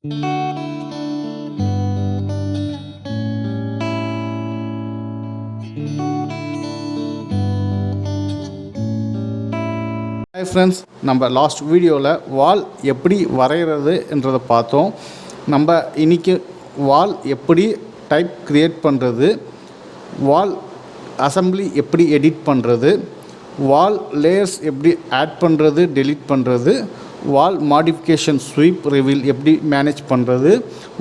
Hi friends, நம்ம last வீடியோவில் வால் எப்படி வரைகிறதுன்றதை பார்த்தோம். நம்ம இன்றைக்கி வால் எப்படி டைப் க்ரியேட் பண்ணுறது, வால் அசம்பிளி எப்படி எடிட் பண்ணுறது, வால் லேயர்ஸ் எப்படி ஆட் பண்ணுறது டெலீட் பண்ணுறது, வால் மாடிஃபிகேஷன் ஸ்வீப் ரிவீல் எப்படி மேனேஜ் பண்ணுறது,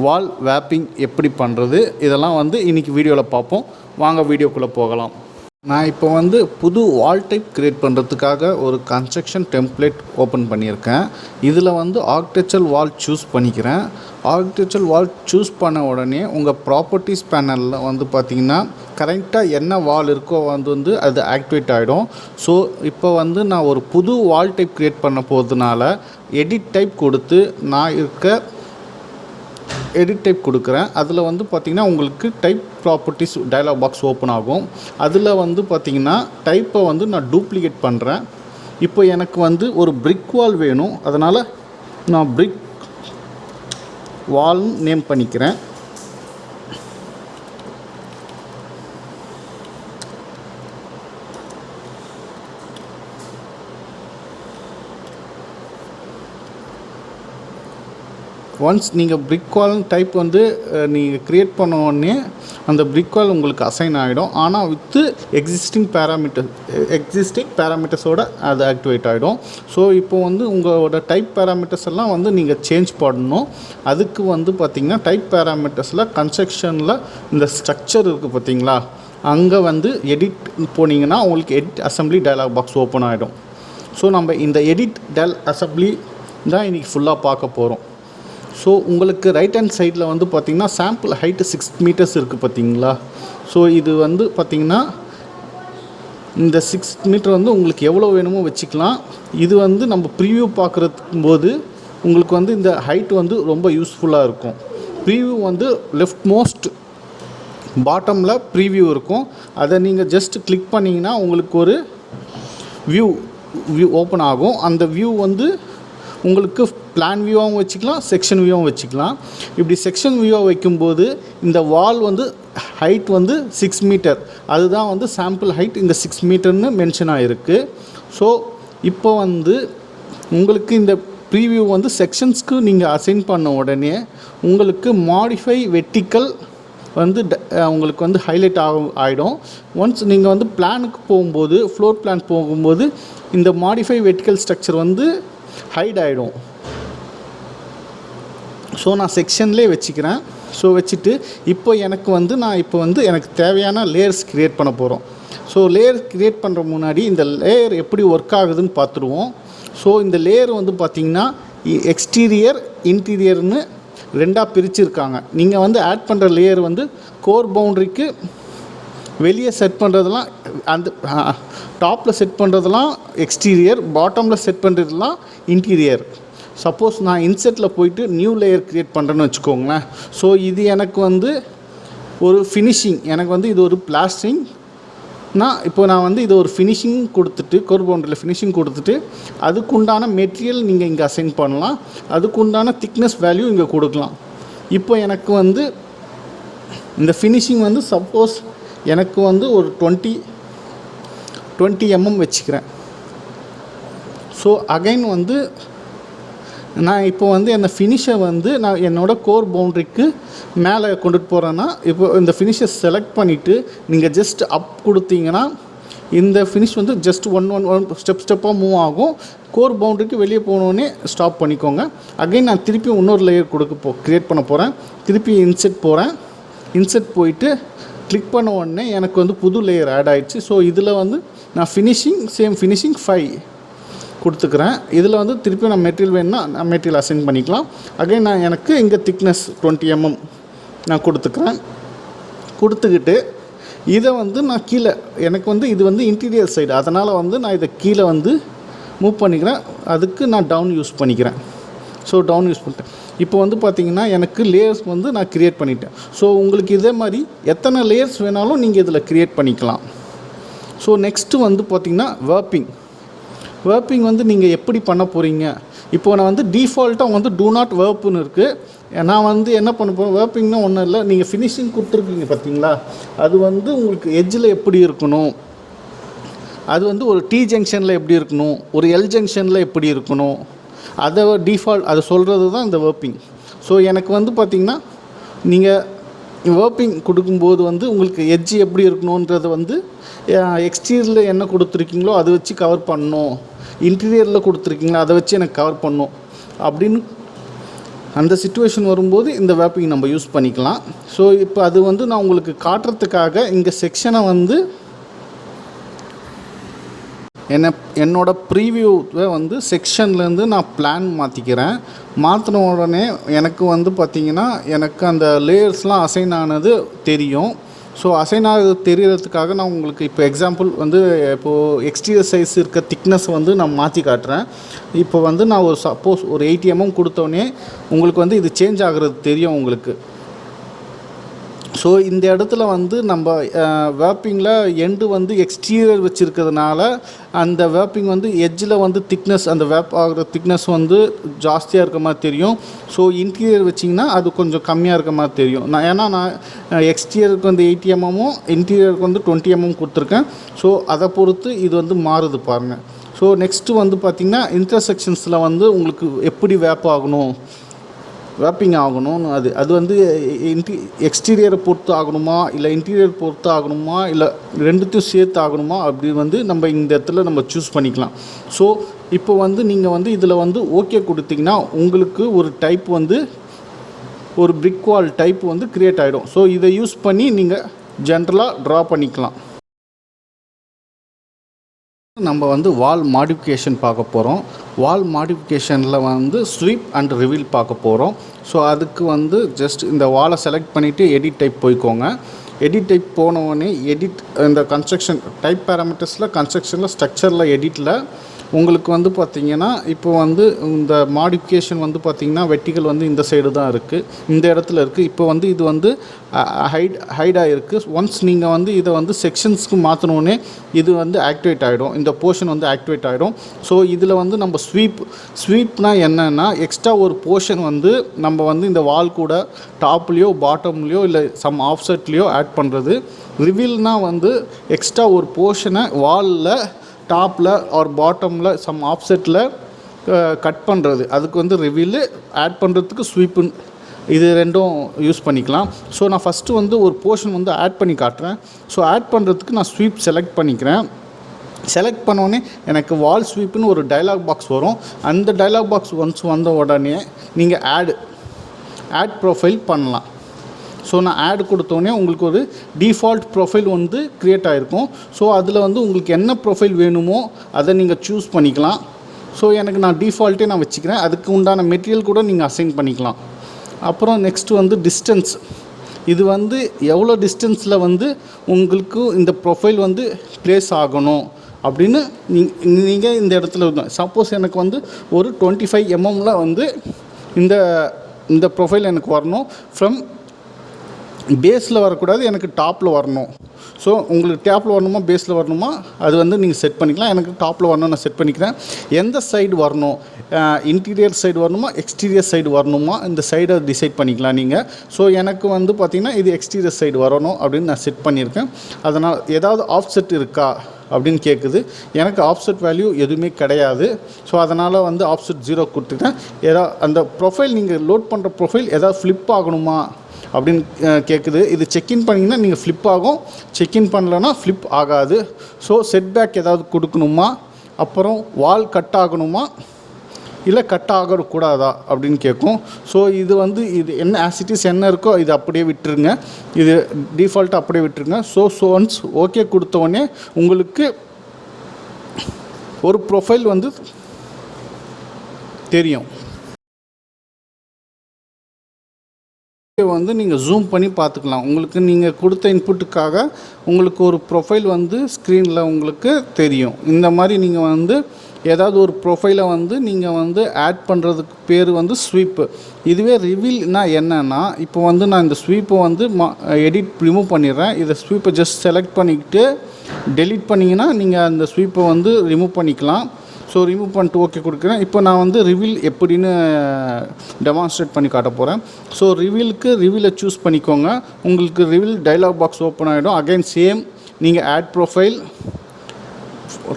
வால் வேப்பிங் எப்படி பண்ணுறது, இதெல்லாம் இன்றைக்கி வீடியோவில் பார்ப்போம். வாங்க வீடியோக்குள்ளே போகலாம். நான் இப்போ புது வால் டைப் க்ரியேட் பண்ணுறதுக்காக ஒரு கன்ஸ்ட்ரக்ஷன் டெம்ப்ளேட் ஓப்பன் பண்ணியிருக்கேன். இதில் ஆர்கிடெக்சரல் வால் சூஸ் பண்ணிக்கிறேன். ஆர்கிடெக்சரல் வால் சூஸ் பண்ண உடனே உங்கள் ப்ராப்பர்ட்டிஸ் பேனலில் பார்த்திங்கன்னா கரெக்டாக என்ன வால் இருக்கோ அது ஆக்டிவேட் ஆகிடும். ஸோ இப்போ நான் ஒரு புது வால் டைப் க்ரியேட் பண்ண போகிறதுனால எடிட் டைப் கொடுத்து நான் எடிட் டைப் கொடுக்குறேன். அதில் பார்த்திங்கன்னா உங்களுக்கு type properties dialog box open ஆகும். அதில் பார்த்திங்கன்னா டைப்பை நான் டூப்ளிகேட் பண்ணுறேன். இப்போ எனக்கு ஒரு பிரிக் வால் வேணும். அதனால் நான் பிரிக் வால்னு நேம் பண்ணிக்கிறேன். ஒன்ஸ் நீங்கள் பிரிக் வால் டைப் நீங்கள் க்ரியேட் பண்ண உடனே அந்த பிரிக் வால் உங்களுக்கு அசைன் ஆகிடும். ஆனால் வித்து எக்ஸிஸ்டிங் பேராமீட்டர்ஸோடு அது ஆக்டிவேட் ஆகிடும். ஸோ இப்போ உங்களோட டைப் பேராமீட்டர்ஸ் எல்லாம் நீங்கள் சேஞ்ச் பண்ணணும். அதுக்கு பார்த்திங்கன்னா டைப் பேராமீட்டர்ஸில் கன்ஸ்ட்ரக்ஷனில் இந்த ஸ்ட்ரக்சர் இருக்குது பார்த்திங்களா, அங்கே எடிட் போனீங்கன்னா உங்களுக்கு edit assembly dialog box open ஆகிடும். ஸோ நம்ம இந்த எடிட் அசம்பிளி தான் இன்றைக்கி ஃபுல்லாக பார்க்க போகிறோம். ஸோ உங்களுக்கு ரைட் ஹேண்ட் சைடில் பார்த்திங்கன்னா சாம்பிள் ஹைட்டு 6 மீட்டர்ஸ் இருக்குது பார்த்திங்களா. ஸோ இது பார்த்திங்கன்னா இந்த 6 மீட்டர் உங்களுக்கு எவ்வளோ வேணுமோ வச்சுக்கலாம். இது நம்ம ப்ரீவியூ பார்க்குறதுக்கு போது உங்களுக்கு இந்த ஹைட் ரொம்ப யூஸ்ஃபுல்லாக இருக்கும். ப்ரீவியூ லெஃப்ட் மோஸ்ட் பாட்டமில் ப்ரீவியூ இருக்கும். அதை நீங்கள் ஜஸ்ட் கிளிக் பண்ணிங்கன்னா உங்களுக்கு ஒரு வியூ ஓப்பன் ஆகும். அந்த வியூ உங்களுக்கு பிளான் வியூவாகவும் வச்சுக்கலாம், செக்ஷன் வியூவாகவும் வச்சுக்கலாம். இப்படி செக்ஷன் வியூவாக வைக்கும்போது இந்த வால் ஹைட் 6 மீட்டர், அதுதான் சாம்பிள் ஹைட் இந்த 6 மீட்டர்னு மென்ஷன் ஆகிருக்கு. ஸோ இப்போ உங்களுக்கு இந்த ப்ரீவியூ செக்ஷன்ஸ்க்கு நீங்கள் அசைன் பண்ண உடனே உங்களுக்கு மாடிஃபை வெர்டிக்கல் உங்களுக்கு ஹைலைட் ஆகிடும். ஒன்ஸ் நீங்கள் பிளானுக்கு போகும்போது, ஃப்ளோர் பிளான் போகும்போது இந்த மாடிஃபை வெர்டிக்கல் ஸ்ட்ரக்சர் ஹைட் ஆகிடும். ஸோ நான் செக்ஷன்லேயே வச்சுக்கிறேன். ஸோ வச்சுட்டு இப்போ எனக்கு நான் இப்போ எனக்கு தேவையான லேயர்ஸ் க்ரியேட் பண்ண போகிறோம். ஸோ லேயர் க்ரியேட் பண்ணுற முன்னாடி இந்த லேயர் எப்படி ஒர்க் ஆகுதுன்னு பார்த்துருவோம். ஸோ இந்த லேயர் பார்த்திங்கன்னா எக்ஸ்டீரியர் இன்டீரியர்னு ரெண்டாக பிரிச்சுருக்காங்க. நீங்கள் ஆட் பண்ணுற லேயர் கோர் பவுண்ட்ரிக்கு வெளியே செட் பண்ணுறதெல்லாம், அந்த டாப்பில் செட் பண்ணுறதெல்லாம் எக்ஸ்டீரியர், பாட்டமில் செட் பண்ணுறதுலாம் இன்டீரியர். சப்போஸ் நான் இன்செட்டில் போயிட்டு நியூ லேயர் க்ரியேட் பண்ணுறேன்னு வச்சுக்கோங்களேன். ஸோ இது எனக்கு ஒரு ஃபினிஷிங், எனக்கு இது ஒரு பிளாஸ்டரிங். நான் இது ஒரு ஃபினிஷிங் கொடுத்துட்டு, கோர் பவுண்டரியில் ஃபினிஷிங் கொடுத்துட்டு அதுக்குண்டான மெட்டீரியல் நீங்கள் இங்கே அசைன் பண்ணலாம், அதுக்குண்டான திக்னஸ் வேல்யூ இங்கே கொடுக்கலாம். இப்போ எனக்கு இந்த ஃபினிஷிங் சப்போஸ் எனக்கு ஒரு 20 mm வச்சுக்கிறேன். ஸோ அகைன் நான் இப்போ அந்த ஃபினிஷை நான் என்னோடய கோர் பவுண்ட்ரிக்கு மேலே கொண்டுட்டு போகிறேன்னா, இப்போ இந்த ஃபினிஷை செலக்ட் பண்ணிவிட்டு நீங்கள் ஜஸ்ட் அப் கொடுத்தீங்கன்னா இந்த ஃபினிஷ் ஜஸ்ட் ஒன் ஸ்டெப்பாக மூவ் ஆகும். கோர் பவுண்ட்ரிக்கு வெளியே போனோடனே ஸ்டாப் பண்ணிக்கோங்க. அகைன் நான் திருப்பி இன்னொரு லேயர் க்ரியேட் பண்ண போகிறேன். திருப்பி இன்செட் போகிறேன். இன்செட் போயிட்டு கிளிக் பண்ண உடனே எனக்கு புது லேயர் ஆட் ஆகிடுச்சு. ஸோ இதில் நான் ஃபினிஷிங் 5 கொடுத்துக்கிறேன். இதில் திருப்பி நான் மெட்டீரியல் வேணும்னா நான் மெட்டீரியல் அசைன் பண்ணிக்கலாம். அகைன் நான் எனக்கு இங்கே திக்னஸ் 20 mm நான் கொடுத்துக்கிறேன். கொடுத்துக்கிட்டு இதை நான் கீழே, எனக்கு இது இன்டீரியர் சைடு, அதனால் நான் இதை கீழே மூவ் பண்ணிக்கிறேன். அதுக்கு நான் டவுன் யூஸ் பண்ணிக்கிறேன். ஸோ டவுன் யூஸ் பண்ணிட்டேன். இப்போ பார்த்திங்கன்னா எனக்கு லேயர்ஸ் நான் க்ரியேட் பண்ணிட்டேன். ஸோ உங்களுக்கு இதே மாதிரி எத்தனை லேயர்ஸ் வேணாலும் நீங்கள் இதில் க்ரியேட் பண்ணிக்கலாம். ஸோ நெக்ஸ்ட்டு பார்த்திங்கன்னா வேர்ப்பிங் நீங்கள் எப்படி பண்ண போகிறீங்க, இப்போ நான் வந்து டிஃபால்ட்டாக வந்து டூ நாட் வேர்ப்புன்னு இருக்குது. நான் வந்து என்ன பண்ண போகிறேன், வேர்ப்பிங்னா ஒன்றும் இல்லை, நீங்கள் ஃபினிஷிங் கொடுத்துருக்கீங்க பார்த்தீங்களா, அது வந்து உங்களுக்கு எட்ஜில் எப்படி இருக்கணும், அது வந்து ஒரு டி ஜங்ஷனில் எப்படி இருக்கணும், ஒரு எல் ஜங்ஷனில் எப்படி இருக்கணும், அதை டிஃபால்ட் அதை சொல்கிறது தான் இந்த வேர்ப்பிங். ஸோ எனக்கு வந்து பார்த்திங்கன்னா நீங்கள் வேர்ப்பிங் கொடுக்கும்போது வந்து உங்களுக்கு எட்ஜ் எப்படி இருக்கணுன்றது வந்து எக்ஸ்டீரியரில் என்ன கொடுத்துருக்கீங்களோ அதை வச்சு கவர் பண்ணணும், இன்டீரியரில் கொடுத்துருக்கீங்களோ அதை வச்சு எனக்கு கவர் பண்ணணும் அப்படின்னு அந்த சிச்சுவேஷன் வரும்போது இந்த வேர்ப்பிங் நம்ம யூஸ் பண்ணிக்கலாம். ஸோ இப்போ அது வந்து நான் உங்களுக்கு காட்டுறதுக்காக இங்கே செக்ஷனை வந்து என்னோடய ப்ரீவியூவை வந்து செக்ஷன்லேருந்து நான் பிளான் மாற்றிக்கிறேன். மாற்றின உடனே எனக்கு வந்து பார்த்திங்கன்னா எனக்கு அந்த லேயர்ஸ்லாம் அசைன் ஆனது தெரியும். ஸோ அசைன் ஆனது தெரியறதுக்காக நான் உங்களுக்கு இப்போ எக்ஸாம்பிள் வந்து இப்போது எக்ஸ்டீரியர் சைஸ் இருக்க திக்னஸ் வந்து நான் மாற்றி காட்டுறேன். இப்போ வந்து நான் ஒரு சப்போஸ் ஒரு 80 mm கொடுத்தோடனே உங்களுக்கு வந்து இது சேஞ்ச் ஆகிறது தெரியும் உங்களுக்கு. ஸோ இந்த இடத்துல வந்து நம்ம வேர்ப்பிங்கில் எண்டு வந்து எக்ஸ்டீரியர் வச்சுருக்கிறதுனால அந்த வேர்ப்பிங் வந்து எட்ஜில் வந்து திக்னஸ், அந்த வேர்ப் ஆகிற திக்னஸ் வந்து ஜாஸ்தியாக இருக்க மாதிரி தெரியும். ஸோ இன்டீரியர் வச்சிங்கன்னா அது கொஞ்சம் கம்மியாக இருக்க மாதிரி தெரியும். ஏன்னா நான் எக்ஸ்டீரியருக்கு வந்து 80 mm இன்டீரியருக்கு வந்து 20 mm கொடுத்துருக்கேன். ஸோ அதை பொறுத்து இது வந்து மாறுது பாருங்கள். ஸோ நெக்ஸ்ட்டு வந்து பார்த்திங்கன்னா இன்டர்செக்ஷன்ஸில் வந்து உங்களுக்கு எப்படி வேர்ப் ஆகணும், வேர்ப்பிங் ஆகணும்னு அது வந்து எக்ஸ்டீரியரை பொறுத்து ஆகணுமா இல்லை இன்டீரியர் பொறுத்து ஆகணுமா இல்லை ரெண்டுத்தையும் சேர்த்து ஆகணுமா அப்படி வந்து நம்ம இந்த இடத்துல நம்ம சூஸ் பண்ணிக்கலாம். ஸோ இப்போ வந்து நீங்கள் வந்து இதில் வந்து ஓகே கொடுத்தீங்கன்னா உங்களுக்கு ஒரு டைப் வந்து ஒரு பிரிக் வால் டைப் வந்து க்ரியேட் ஆகிடும். ஸோ இதை யூஸ் பண்ணி நீங்கள் ஜென்ரலாக ட்ரா பண்ணிக்கலாம். நம்ம வந்து வால் மாடிஃபிகேஷன் பார்க்க போகிறோம். வால் மாடிஃபிகேஷனில் வந்து ஸ்வீப் அண்ட் ரிவீல் பார்க்க போகிறோம். ஸோ அதுக்கு வந்து ஜஸ்ட் இந்த வாலை செலக்ட் பண்ணிவிட்டு எடிட் டைப் போய்க்கோங்க. எடிட் டைப் போனவுடனே எடிட் இந்த கன்ஸ்ட்ரக்ஷன் டைப் பேராமீட்டர்ஸில் கன்ஸ்ட்ரக்ஷனில் ஸ்ட்ரக்சரில் எடிட்டில் உங்களுக்கு வந்து பார்த்திங்கன்னா இப்போ வந்து இந்த மாடிஃபிகேஷன் வந்து பார்த்திங்கன்னா வெர்டிகல் வந்து இந்த சைடு தான் இருக்குது, இந்த இடத்துல இருக்குது. இப்போ வந்து இது வந்து ஹைடாக இருக்குது. ஒன்ஸ் நீங்கள் வந்து இதை வந்து செக்ஷன்ஸ்க்கு மாற்றினோடனே இது வந்து ஆக்டிவேட் ஆகிடும், இந்த போர்ஷன் வந்து ஆக்டிவேட் ஆகிடும். ஸோ இதில் வந்து நம்ம ஸ்வீப்னால் என்னென்னா எக்ஸ்ட்ரா ஒரு போர்ஷன் வந்து நம்ம வந்து இந்த வால் கூட டாப்லேயோ பாட்டம்லேயோ இல்லை சம் ஆஃப்செட்லேயோ ஆட் பண்ணுறது. ரிவீல்னால் வந்து எக்ஸ்ட்ரா ஒரு போர்ஷனை வாலில் டாப்பில் ஆர் பாட்டமில் சம் ஆஃப்செட்டில் கட் பண்ணுறது, அதுக்கு வந்து ரிவீலு. ஆட் பண்ணுறதுக்கு ஸ்வீப்புன்னு இது ரெண்டும் யூஸ் பண்ணிக்கலாம். ஸோ நான் ஃபஸ்ட்டு வந்து ஒரு போர்ஷன் வந்து ஆட் பண்ணி காட்டுறேன். ஸோ ஆட் பண்ணுறதுக்கு நான் ஸ்வீப் செலக்ட் பண்ணிக்கிறேன். செலக்ட் பண்ணோடனே எனக்கு வால் ஸ்வீப்புன்னு ஒரு டைலாக் பாக்ஸ் வரும். அந்த டைலாக் பாக்ஸ் ஒன்ஸ் வந்த உடனே நீங்கள் ஆட் ப்ரொஃபைல் பண்ணலாம். ஸோ நான் ஆட் கொடுத்தோடனே உங்களுக்கு ஒரு டிஃபால்ட் ப்ரொஃபைல் வந்து க்ரியேட் ஆகிருக்கும். ஸோ அதில் வந்து உங்களுக்கு என்ன ப்ரொஃபைல் வேணுமோ அதை நீங்கள் சூஸ் பண்ணிக்கலாம். ஸோ எனக்கு நான் டிஃபால்ட்டே நான் வச்சுக்கிறேன். அதுக்கு உண்டான மெட்டீரியல் கூட நீங்கள் அசைன் பண்ணிக்கலாம். அப்புறம் நெக்ஸ்ட்டு வந்து டிஸ்டன்ஸ். இது வந்து எவ்வளோ டிஸ்டன்ஸில் வந்து உங்களுக்கு இந்த ப்ரொஃபைல் வந்து ப்ளேஸ் ஆகணும் அப்படின்னு நீங்கள் இந்த இடத்துல சப்போஸ் எனக்கு வந்து ஒரு 25 mm வந்து இந்த ப்ரொஃபைல் எனக்கு வரணும். ஃப்ரம் பேஸில் வரக்கூடாது, எனக்கு டாப்பில் வரணும். ஸோ உங்களுக்கு டாப்பில் வரணுமா பேஸில் வரணுமா அது வந்து நீங்கள் செட் பண்ணிக்கலாம். எனக்கு டாப்பில் வரணும் நான் செட் பண்ணிக்கிறேன். எந்த சைடு வரணும், இன்டீரியர் சைடு வரணுமா எக்ஸ்டீரியர் சைடு வரணுமா, இந்த சைடை டிசைட் பண்ணிக்கலாம் நீங்கள். ஸோ எனக்கு வந்து பார்த்திங்கன்னா இது எக்ஸ்டீரியர் சைடு வரணும் அப்படின்னு நான் செட் பண்ணியிருக்கேன். அதனால் ஏதாவது ஆஃப்செட் இருக்கா அப்படின்னு கேட்குது. எனக்கு ஆஃப்செட் வேல்யூ எதுவுமே கிடையாது. ஸோ அதனால் வந்து ஆஃப்செட் 0 கொடுத்துட்டேன். ஏதாவது அந்த ப்ரொஃபைல் நீங்கள் லோட் பண்ணுற ப்ரொஃபைல் ஏதாவது ஃப்ளிப் ஆகணுமா அப்படின்னு கேட்குது. இது செக்இன் பண்ணிங்கன்னா நீங்கள் ஃப்ளிப் ஆகும், செக்இன் பண்ணலன்னா ஃப்ளிப் ஆகாது. ஸோ செட்பேக் ஏதாவது கொடுக்கணுமா, அப்புறம் வால் கட் ஆகணுமா இல்லை கட் ஆகக்கூடாதா அப்படின்னு கேட்கும். ஸோ இது வந்து இது என்ன ஆசிட்டிஸ் என்ன இருக்கோ இது அப்படியே விட்டுருங்க, இது டிஃபால்ட்டாக அப்படியே விட்டுருங்க. ஸோ ஒன்ஸ் ஓகே கொடுத்தோடனே உங்களுக்கு ஒரு ப்ரொஃபைல் வந்து தெரியும். வந்து நீங்கள் ஜூம் பண்ணி பார்த்துக்கலாம். உங்களுக்கு நீங்கள் கொடுத்த இன்புட்டுக்காக உங்களுக்கு ஒரு ப்ரொஃபைல் வந்து ஸ்க்ரீனில் உங்களுக்கு தெரியும். இந்த மாதிரி நீங்கள் வந்து ஏதாவது ஒரு ப்ரொஃபைலை வந்து நீங்கள் வந்து ஆட் பண்ணுறதுக்கு பேர் வந்து ஸ்வீப்பு. இதுவே ரிவீல்னா என்னென்னா இப்போ வந்து நான் இந்த ஸ்வீப்பை வந்து ரிமூவ் பண்ணிடுறேன். இதை ஸ்வீப்பை ஜஸ்ட் செலக்ட் பண்ணிக்கிட்டு டெலீட் பண்ணிங்கன்னா நீங்கள் அந்த ஸ்வீப்பை வந்து ரிமூவ் பண்ணிக்கலாம். ஸோ ரிமூவ் பண்ணிட்டு ஓகே கொடுக்குறேன். இப்போ நான் வந்து ரிவீல் எப்படின்னு டெமான்ஸ்ட்ரேட் பண்ணி காட்ட போகிறேன். ஸோ ரிவீலை சூஸ் பண்ணிக்கோங்க. உங்களுக்கு ரிவீல் டயலாக் பாக்ஸ் ஓப்பன் ஆகிடும். அகைன் சேம் நீங்கள் ஆட் ப்ரொஃபைல்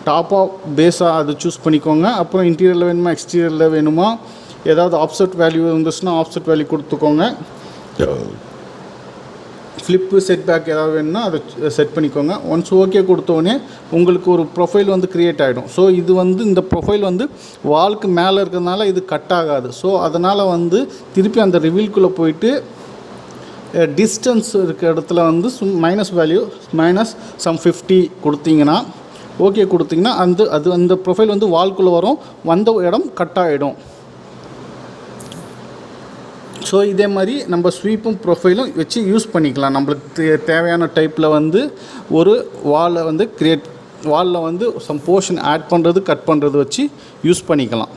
டாப்பாக பேஸாக அது சூஸ் பண்ணிக்கோங்க. அப்புறம் இன்டீரியரில் வேணுமா எக்ஸ்டீரியரில் வேணுமா, ஏதாவது ஆப்செட் வேல்யூ இருந்துச்சுன்னா ஆப்செட் வேல்யூ கொடுத்துக்கோங்க. ஃப்ளிப்பு செட் பேக் ஏதாவது வேணும்னா அதை செட் பண்ணிக்கோங்க. ஒன்ஸ் ஓகே கொடுத்தோடனே உங்களுக்கு ஒரு ப்ரொஃபைல் வந்து க்ரியேட் ஆகிடும். ஸோ இது வந்து இந்த ப்ரொஃபைல் வந்து வால்க்கு மேலே இருக்கிறதுனால இது கட் ஆகாது. ஸோ அதனால் வந்து திருப்பி அந்த ரிவீல்குள்ளே போயிட்டு டிஸ்டன்ஸ் இருக்கிற இடத்துல வந்து மைனஸ் வேல்யூ மைனஸ் சம் 50 கொடுத்தீங்கன்னா ஓகே கொடுத்தீங்கன்னா அந்த ப்ரொஃபைல் வந்து வால்குள்ளே வரும், வந்த இடம் கட் ஆகிடும். ஸோ இதே மாதிரி நம்ம ஸ்வீப்பும் ப்ரொஃபைலும் வச்சு யூஸ் பண்ணிக்கலாம். நம்மளுக்கு தேவையான டைப்பில் வந்து ஒரு வாலை வந்து வாலில் வந்து சம் போர்ஷன் ஆட் பண்ணுறது கட் பண்ணுறது வச்சு யூஸ் பண்ணிக்கலாம்.